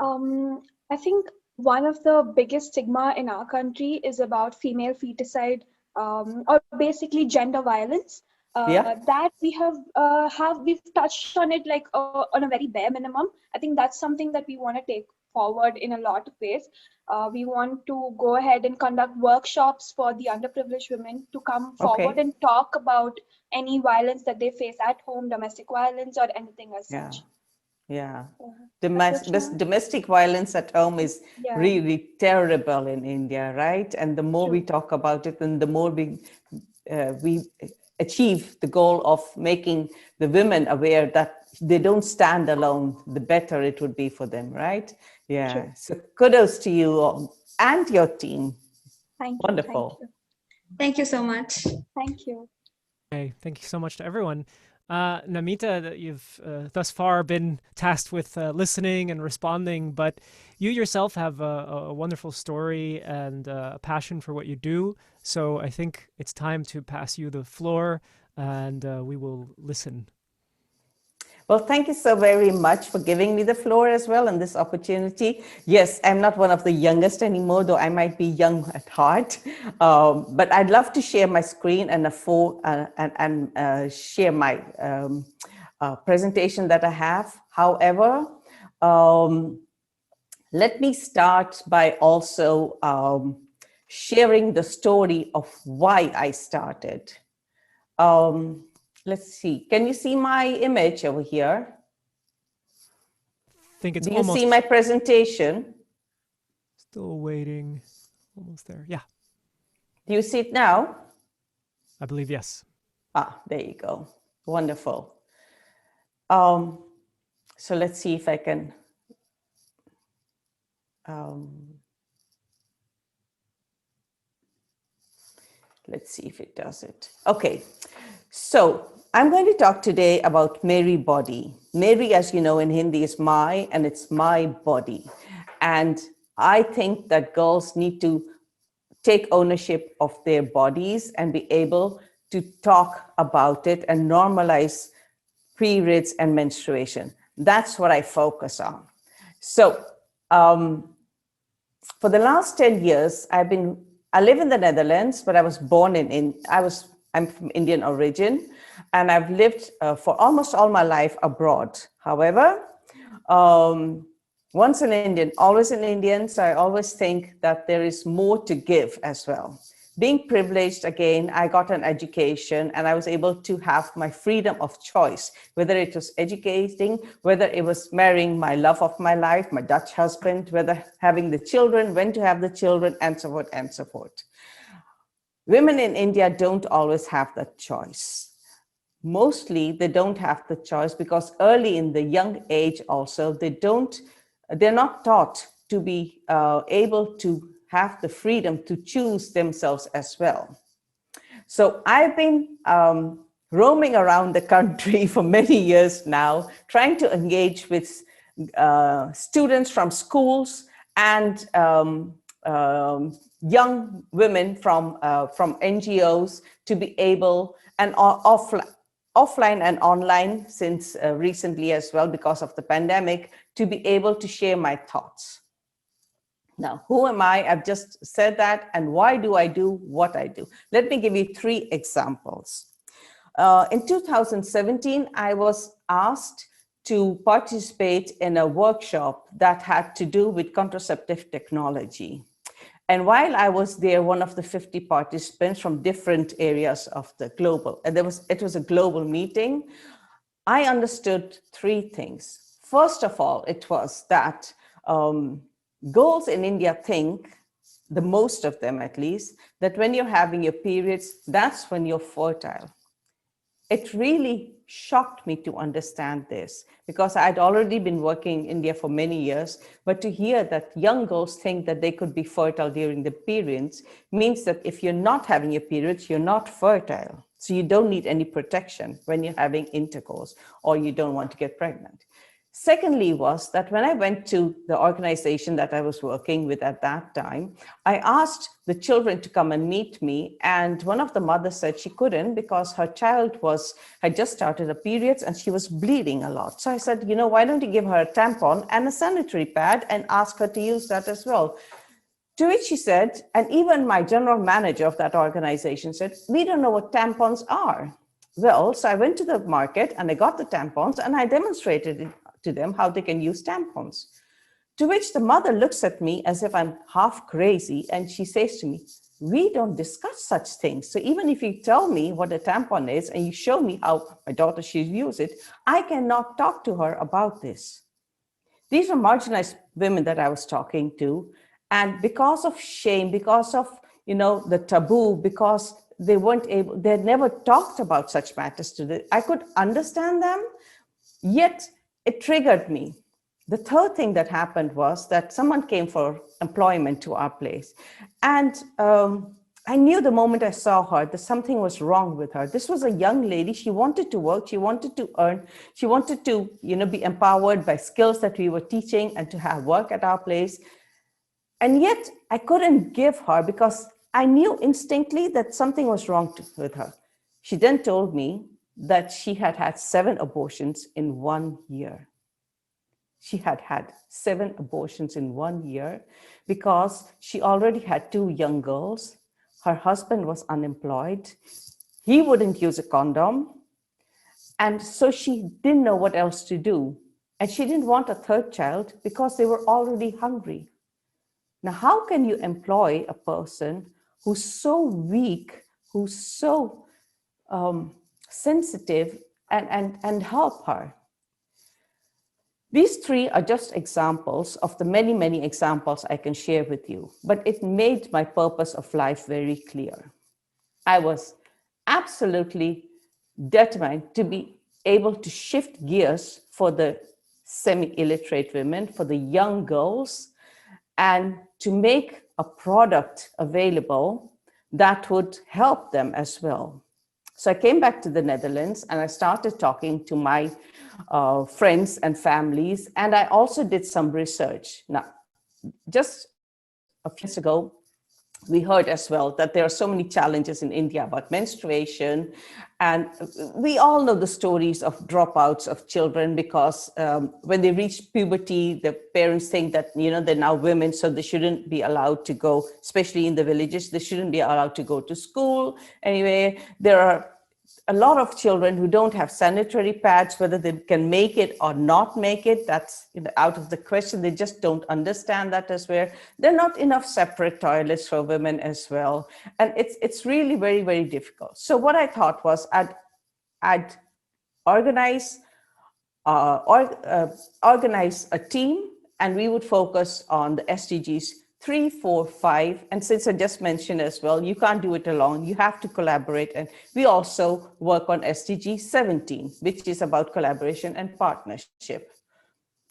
I think one of the biggest stigma in our country is about female feticide or basically gender violence. That we've touched on it like on a very bare minimum. I think that's something that we want to take forward in a lot of ways. We want to go ahead and conduct workshops for the underprivileged women to come forward and talk about any violence that they face at home, domestic violence or anything as such. Yeah. Domestic violence at home is really terrible in India, right? And the more we talk about it, and the more we achieve the goal of making the women aware that they don't stand alone, the better it would be for them, right? Yeah. True. So kudos to you and your team. Thank you. Wonderful. Thank you so much. Thank you. Okay, thank you so much to everyone. Namita, you've thus far been tasked with listening and responding, but you yourself have a wonderful story and a passion for what you do. So I think it's time to pass you the floor and we will listen. Well, thank you so very much for giving me the floor as well and this opportunity. Yes, I'm not one of the youngest anymore, though I might be young at heart. But I'd love to share my screen and share my presentation that I have. However, let me start by also sharing the story of why I started. Let's see. Can you see my image over here? I think it's Do you see my presentation? Still waiting. Almost there. Yeah. Do you see it now? I believe yes. Ah, there you go. Wonderful. So let's see if I can. Let's see if it does it. Okay. So I'm going to talk today about Meri Body. Meri, as you know in Hindi, is my, and it's my body. And I think that girls need to take ownership of their bodies and be able to talk about it and normalize periods and menstruation. That's what I focus on. So for the last 10 years, I live in the Netherlands, but I was born I'm from Indian origin, and I've lived for almost all my life abroad. However, once an Indian, always an Indian, so I always think that there is more to give as well. Being privileged, again, I got an education and I was able to have my freedom of choice, whether it was educating, whether it was marrying my love of my life, my Dutch husband, whether having the children, when to have the children, and so forth and so forth. Women in India don't always have that choice. Mostly they don't have the choice because early in the young age also, they're not taught to be able to have the freedom to choose themselves as well. So I've been roaming around the country for many years now, trying to engage with students from schools and young women from NGOs to be able, and offline and online since recently as well because of the pandemic, to be able to share my thoughts. Now, who am I? I've just said that, and why do I do what I do? Let me give you 3 examples. In 2017, I was asked to participate in a workshop that had to do with contraceptive technology. And while I was there, one of the 50 participants from different areas of the global, and it was a global meeting, I understood 3 things. First of all, it was that girls in India think, the most of them at least, that when you're having your periods, that's when you're fertile. It really shocked me to understand this because I'd already been working in India for many years, but to hear that young girls think that they could be fertile during the periods means that if you're not having your periods, you're not fertile. So you don't need any protection when you're having intercourse or you don't want to get pregnant. Secondly was that when I went to the organization that I was working with at that time, I asked the children to come and meet me. And one of the mothers said she couldn't because her child had just started her periods and she was bleeding a lot. So I said, why don't you give her a tampon and a sanitary pad and ask her to use that as well? To which she said, and even my general manager of that organization said, we don't know what tampons are. Well, so I went to the market and I got the tampons and I demonstrated it to them how they can use tampons. To which the mother looks at me as if I'm half crazy and she says to me, we don't discuss such things. So even if you tell me what a tampon is and you show me how my daughter should use it, I cannot talk to her about this. These were marginalized women that I was talking to. And because of shame, because of, the taboo, because they had never talked about such matters to them, I could understand them, yet it triggered me. The third thing that happened was that someone came for employment to our place. And I knew the moment I saw her that something was wrong with her. This was a young lady. She wanted to work. She wanted to earn. She wanted to, be empowered by skills that we were teaching and to have work at our place. And yet I couldn't give her because I knew instinctively that something was wrong with her. She then told me that she had had 7 abortions in 1 year. She had had 7 abortions in 1 year because she already had 2 young girls. Her husband was unemployed. He wouldn't use a condom. And so she didn't know what else to do. And she didn't want a 3rd child because they were already hungry. Now, how can you employ a person who's so weak, who's so sensitive, and help her? These 3 are just examples of the many, many examples I can share with you, but it made my purpose of life very clear. I was absolutely determined to be able to shift gears for the semi-illiterate women, for the young girls, and to make a product available that would help them as well. So I came back to the Netherlands and I started talking to my friends and families, and I also did some research. Now, just a few years ago, we heard as well that there are so many challenges in India about menstruation. And we all know the stories of dropouts of children because when they reach puberty, the parents think that, they're now women, so they shouldn't be allowed to go, especially in the villages, they shouldn't be allowed to go to school. Anyway, there are a lot of children who don't have sanitary pads, whether they can make it or not make it, that's out of the question. They just don't understand that as well. There are not enough separate toilets for women as well. And it's really very, very difficult. So what I thought was I'd organize a team, and we would focus on the SDGs 3, 4, 5. And since I just mentioned as well, you can't do it alone. You have to collaborate. And we also work on SDG 17, which is about collaboration and partnership.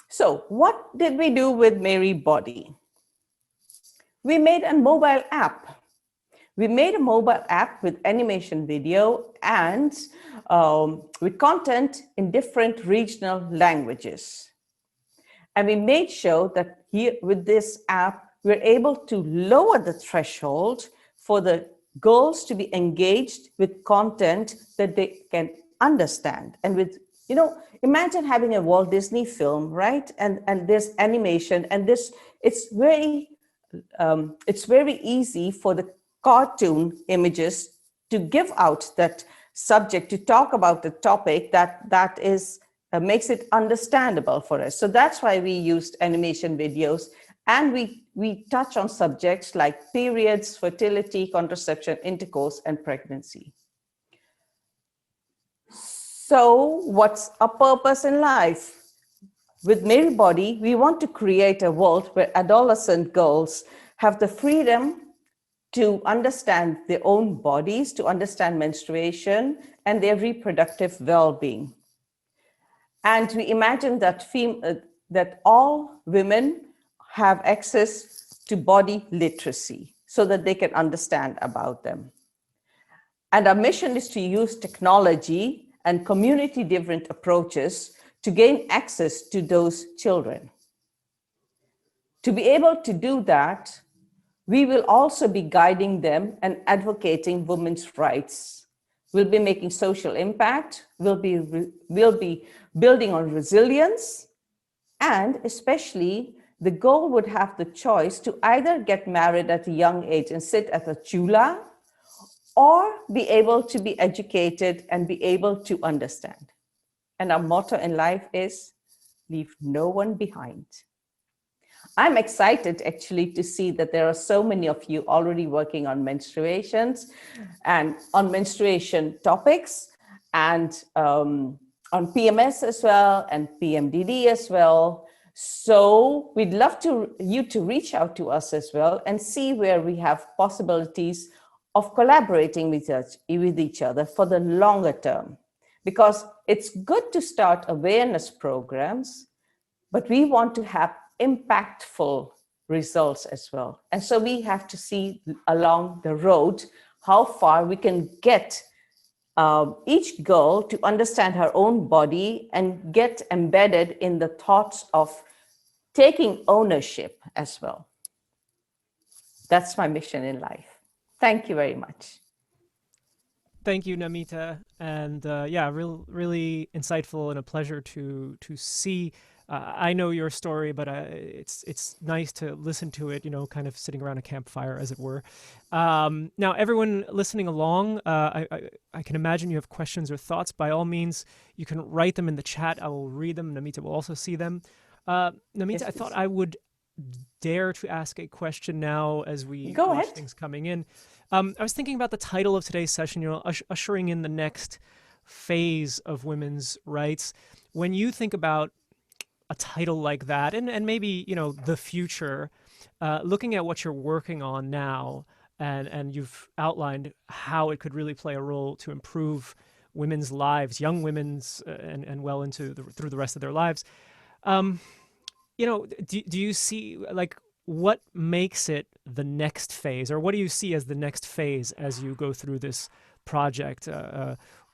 So what did we do with Meri Body? We made a mobile app. We made a mobile app with animation video and with content in different regional languages. And we made sure that here with this app, we're able to lower the threshold for the girls to be engaged with content that they can understand. And with, imagine having a Walt Disney film, right? And there's animation, and it's very easy for the cartoon images to give out that subject, to talk about the topic that is makes it understandable for us. So that's why we used animation videos. And we touch on subjects like periods, fertility, contraception, intercourse, and pregnancy. So what's our purpose in life? With Meri Body, we want to create a world where adolescent girls have the freedom to understand their own bodies, to understand menstruation and their reproductive well-being. And we imagine that all women have access to body literacy so that they can understand about them. And our mission is to use technology and community-driven approaches to gain access to those children. To be able to do that, we will also be guiding them and advocating women's rights. We'll be making social impact, we'll be building on resilience, and especially the girl would have the choice to either get married at a young age and sit at a chula, or be able to be educated and be able to understand. And our motto in life is leave no one behind. I'm excited actually to see that there are so many of you already working on menstruations and on menstruation topics, and on PMS as well, and PMDD as well. So we'd love you to reach out to us as well and see where we have possibilities of collaborating with each other for the longer term. Because it's good to start awareness programs, but we want to have impactful results as well. And so we have to see along the road how far we can get each girl to understand her own body and get embedded in the thoughts of taking ownership as well. That's my mission in life. Thank you very much. Thank you, Namita, and yeah, really insightful and a pleasure to see. I know your story, but it's nice to listen to it. Kind of sitting around a campfire, as it were. Now, everyone listening along, I can imagine you have questions or thoughts. By all means, you can write them in the chat. I will read them. Namita will also see them. Namita, Yes, I thought I would dare to ask a question now as we Go watch ahead. things coming in. I was thinking about the title of today's session, ushering in the next phase of women's rights. When you think about a title like that, and maybe, the future, looking at what you're working on now, and you've outlined how it could really play a role to improve women's lives, young women's, and well into through the rest of their lives. Do you see, what makes it the next phase, or what do you see as the next phase as you go through this project?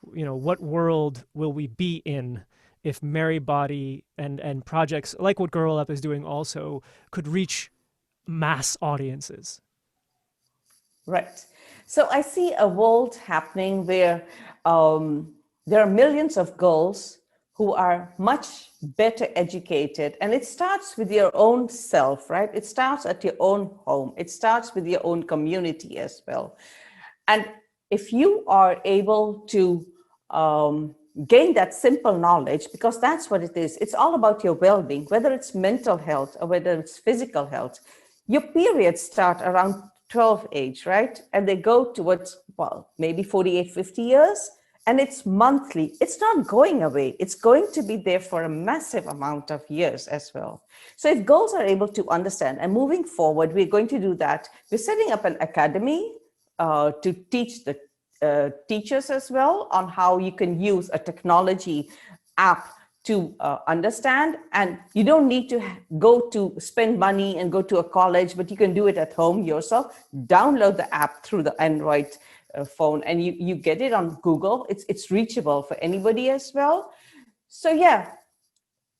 What world will we be in if Meri Body and projects like what Girl Up is doing also could reach mass audiences? Right. So I see a world happening where there are millions of girls who are much better educated. And it starts with your own self, right? It starts at your own home. It starts with your own community as well. And if you are able to gain that simple knowledge, because that's what it is, it's all about your well-being, whether it's mental health or whether it's physical health. Your periods start around 12 age, right? And they go towards, maybe 48, 50 years. And it's monthly. It's not going away. It's going to be there for a massive amount of years as well. So if girls are able to understand, and moving forward, we're going to do that. We're setting up an academy to teach the teachers as well on how you can use a technology app to understand. And you don't need to go to spend money and go to a college, but you can do it at home yourself. Download the app through the Android phone, and you get it on Google. It's reachable for anybody as well. So yeah,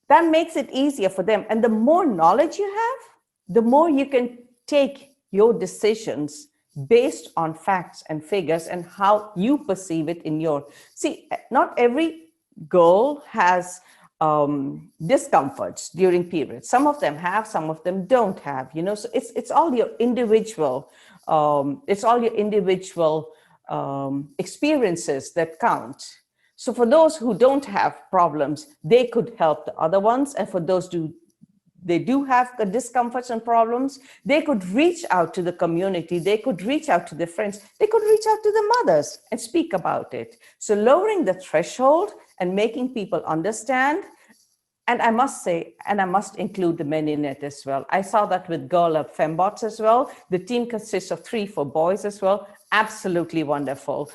that makes it easier for them. And the more knowledge you have, the more you can take your decisions based on facts and figures and how you perceive it in your... See, not every girl has discomforts during periods. Some of them have, some of them don't have, so it's all your individual, experiences that count. So for those who don't have problems, they could help the other ones. And for those they do have the discomforts and problems, they could reach out to the community, they could reach out to their friends, they could reach out to the mothers and speak about it. So lowering the threshold and making people understand. And I must say, and I must include the men in it as well. I saw that with Girl Up Fembots as well. The team consists of 3-4 boys as well. Absolutely wonderful.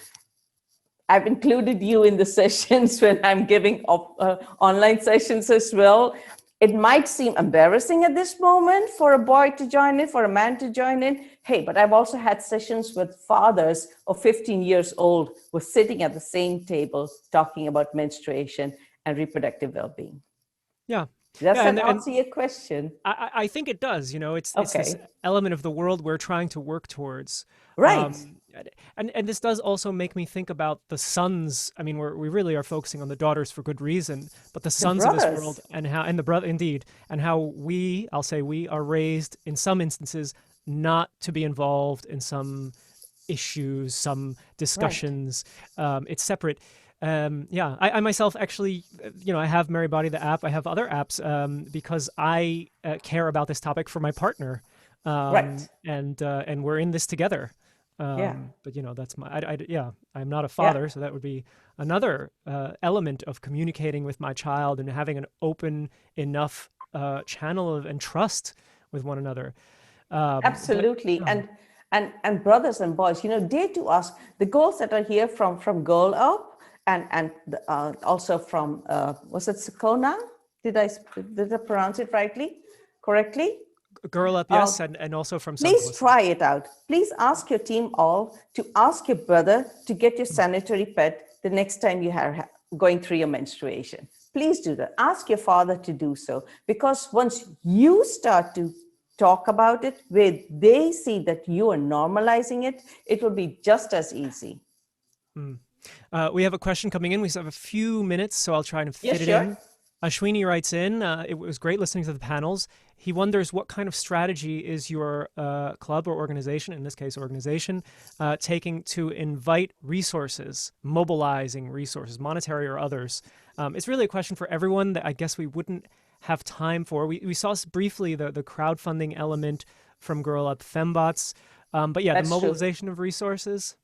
I've included you in the sessions when I'm giving online sessions as well. It might seem embarrassing at this moment for a boy to join in, for a man to join in. Hey, but I've also had sessions with fathers of 15 years old who were sitting at the same table talking about menstruation and reproductive well-being. Yeah. Does that answer your question? I think it does. It's Okay. this element of the world we're trying to work towards. Right. And this does also make me think about the sons. I mean, we really are focusing on the daughters for good reason, but the sons of this world and the brother, indeed, and how I'll say we are raised in some instances not to be involved in some issues, some discussions. Right. It's separate. I myself actually, I have Meri Body, the app. I have other apps because I care about this topic for my partner. Right. And we're in this together. But that's I'm not a father, so that would be another element of communicating with my child and having an open enough channel and trust with one another. Absolutely. And brothers and boys, dare to ask the goals that are here from Girl Up and also from, was it Sakonsa? Did I pronounce it correctly? Girl Up, yes, and also from please try it out. Please ask your team all to ask your brother to get your sanitary pad the next time you are going through your menstruation. Please do that. Ask your father to do so, because once you start to talk about it, where they see that you are normalizing it, it will be just as easy. We have a question coming in. We have a few minutes, so I'll try and fit it in. Ashwini writes in, it was great listening to the panels. He wonders what kind of strategy is your club or organization, in this case organization, taking to invite resources, mobilizing resources, monetary or others. It's really a question for everyone that I guess we wouldn't have time for. We saw briefly the crowdfunding element from Girl Up Fembots, but the mobilization of resources.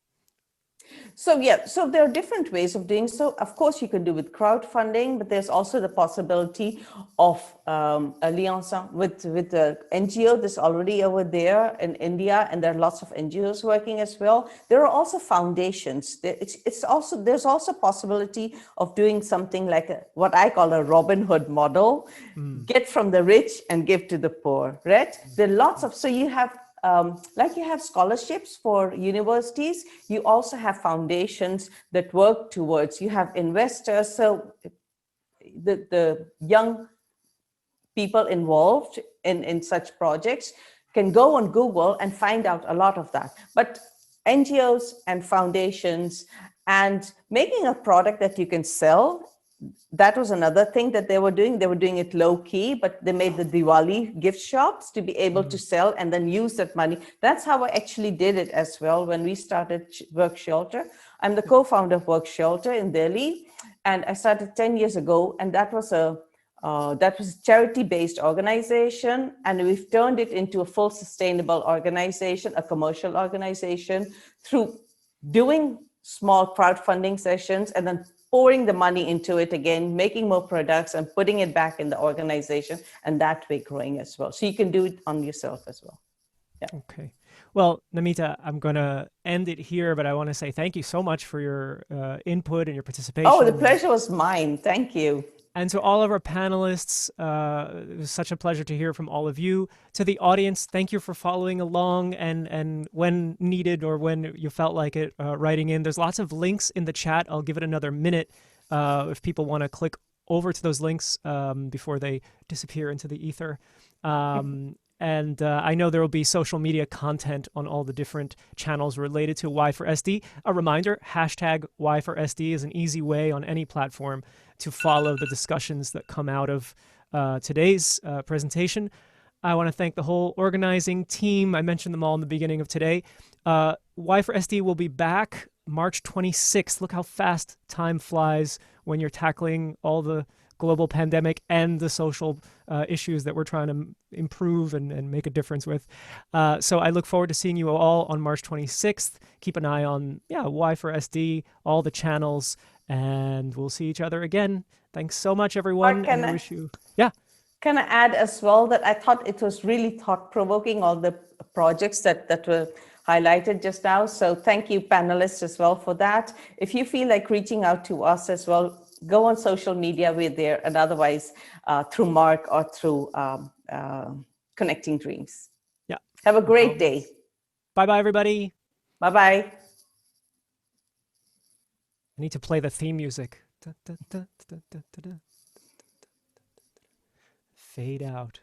So there are different ways of doing so. Of course, you can do with crowdfunding, but there's also the possibility of a liaison with the NGO that's already over there in India, and there are lots of NGOs working as well. There are also foundations. There's also possibility of doing something like what I call a Robin Hood model: get from the rich and give to the poor. Right? There are lots of, so you have. Like you have scholarships for universities, you also have foundations that work towards, you have investors. So the young people involved in such projects can go on Google and find out a lot of that. But NGOs and foundations and making a product that you can sell, that was another thing that they were doing. They were doing it low key, but they made the Diwali gift shops to be able to sell and then use that money. That's how I actually did it as well when we started Work Shelter. I'm the co-founder of Work Shelter in Delhi, and I started 10 years ago, and that was a charity-based organization, and we've turned it into a full sustainable organization, a commercial organization, through doing small crowdfunding sessions and then pouring the money into it again, making more products and putting it back in the organization, and that way growing as well. So you can do it on yourself as well. Yeah. Okay. Well, Namita, I'm going to end it here, but I want to say thank you so much for your input and your participation. Oh, the pleasure was mine. Thank you. And to all of our panelists, it was such a pleasure to hear from all of you. To the audience, thank you for following along and when needed or when you felt like it, writing in. There's lots of links in the chat. I'll give it another minute if people want to click over to those links before they disappear into the ether. And I know there will be social media content on all the different channels related to Y4SD. A reminder, hashtag Y4SD is an easy way on any platform to follow the discussions that come out of today's presentation. I want to thank the whole organizing team. I mentioned them all in the beginning of today. Y4SD will be back March 26th. Look how fast time flies when you're tackling all the global pandemic and the social issues that we're trying to improve and make a difference with. So I look forward to seeing you all on March 26th. Keep an eye on Y4SD, all the channels, and we'll see each other again. Thanks so much, everyone. Can I add as well that I thought it was really thought-provoking, all the projects that were highlighted just now. So thank you, panelists, as well for that. If you feel like reaching out to us as well, go on social media, we're there, and otherwise through Mark or through Connecting Dreams. Yeah. Have a great day. Bye-bye, everybody. Bye-bye. I need to play the theme music. Fade out.